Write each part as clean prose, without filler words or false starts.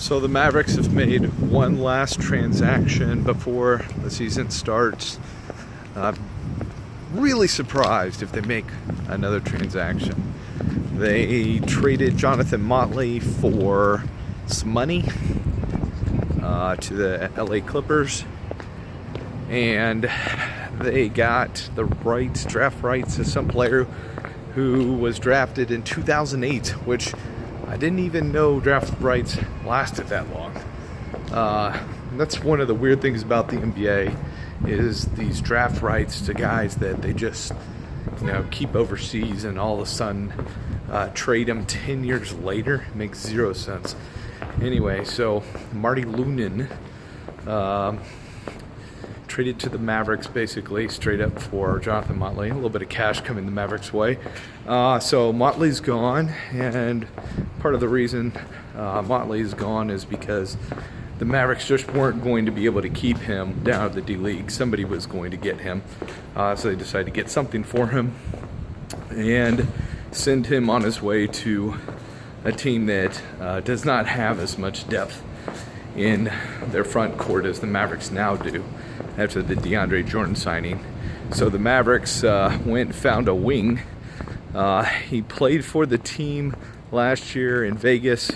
So the Mavericks have made one last transaction before the season starts. Really surprised if they make another transaction. They traded Jonathan Motley for some money to the LA Clippers, and they got the rights, draft rights to some player who was drafted in 2008, which I didn't even know draft rights lasted that long. That's one of the weird things about the NBA is these draft rights to guys that they just, keep overseas and all of a sudden trade them 10 years later. It makes zero sense. Anyway, so Marty Lunin traded to the Mavericks basically straight up for Jonathan Motley. A little bit of cash coming the Mavericks' way. So Motley's gone, and part of the reason Motley's gone is because the Mavericks just weren't going to be able to keep him down at the D-League. Somebody was going to get him. So they decided to get something for him and send him on his way to a team that does not have as much depth in their front court as the Mavericks now do after the DeAndre Jordan signing. So the Mavericks went and found a wing. He played for the team last year in Vegas,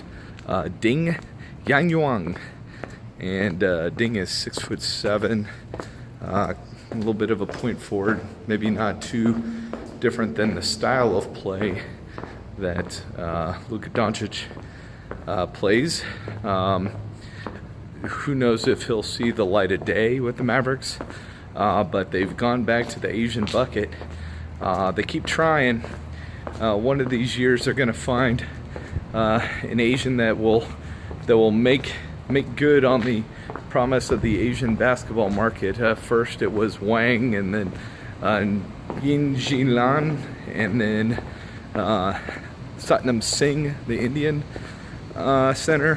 Ding Yangyuan. And Ding is 6'7", a little bit of a point forward, maybe not too different than the style of play that Luka Doncic plays. Who knows if he'll see the light of day with the Mavericks, but they've gone back to the Asian bucket. They keep trying. One of these years they're going to find an Asian that will make good on the promise of the Asian basketball market. First it was Wang, and then Yin Jilan, and then Satnam Singh, the Indian center.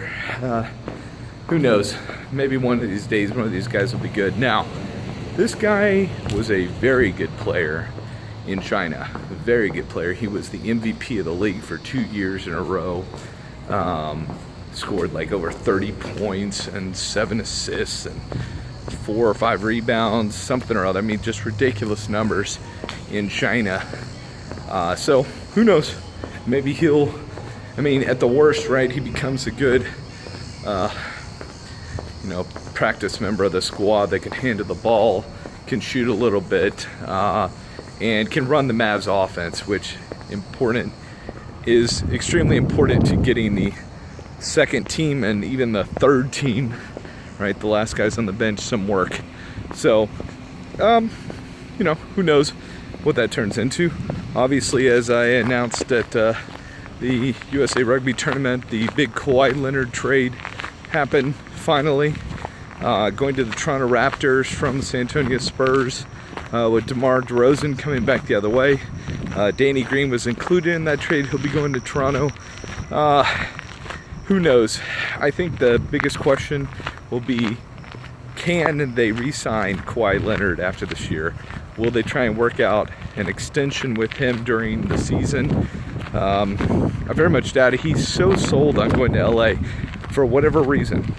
Who knows? Maybe one of these days, one of these guys will be good. Now, this guy was a very good player in China. A very good player. He was the MVP of the league for 2 years in a row. Scored like over 30 points and 7 assists and 4 or 5 rebounds, something or other. I mean, just ridiculous numbers in China. So, who knows? Maybe at the worst, right, he becomes a good practice member of the squad that can handle the ball, can shoot a little bit, and can run the Mavs offense, which is extremely important to getting the second team and even the third team, right, the last guys on the bench, some work. So, who knows what that turns into. Obviously, as I announced at the USA Rugby tournament, the big Kawhi Leonard trade happened finally. Going to the Toronto Raptors from the San Antonio Spurs, with DeMar DeRozan coming back the other way. Danny Green was included in that trade. He'll be going to Toronto. Who knows? I think the biggest question will be, can they re-sign Kawhi Leonard after this year? Will they try and work out an extension with him during the season? I very much doubt it. He's so sold on going to LA for whatever reason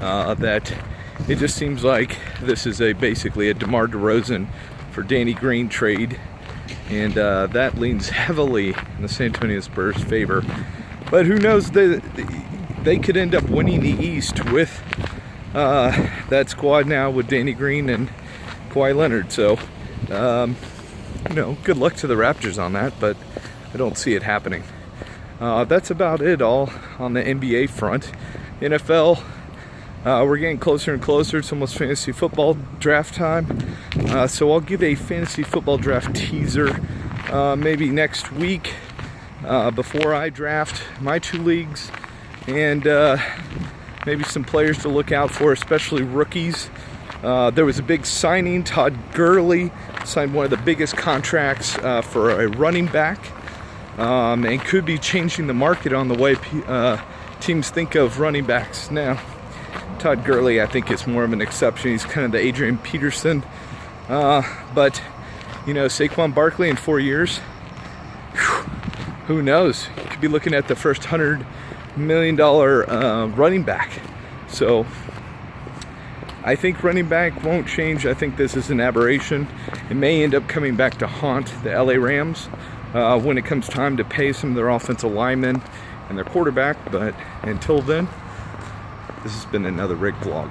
that it just seems like this is basically a DeMar DeRozan for Danny Green trade, and that leans heavily in the San Antonio Spurs' favor. But who knows, they could end up winning the East with that squad now with Danny Green and Kawhi Leonard. So, good luck to the Raptors on that, but I don't see it happening. That's about it all on the NBA front. NFL, we're getting closer and closer. It's almost fantasy football draft time. So I'll give a fantasy football draft teaser maybe next week before I draft my 2 leagues, and maybe some players to look out for, especially rookies. There was a big signing. Todd Gurley signed one of the biggest contracts for a running back, and could be changing the market on the way teams think of running backs now. Todd Gurley, I think, is more of an exception. He's kind of the Adrian Peterson. But, Saquon Barkley in 4 years, who knows? You could be looking at the first 100 million running back. So I think running back won't change. I think this is an aberration. It may end up coming back to haunt the LA Rams when it comes time to pay some of their offensive linemen and their quarterback. But until then, this has been another Rick vlog.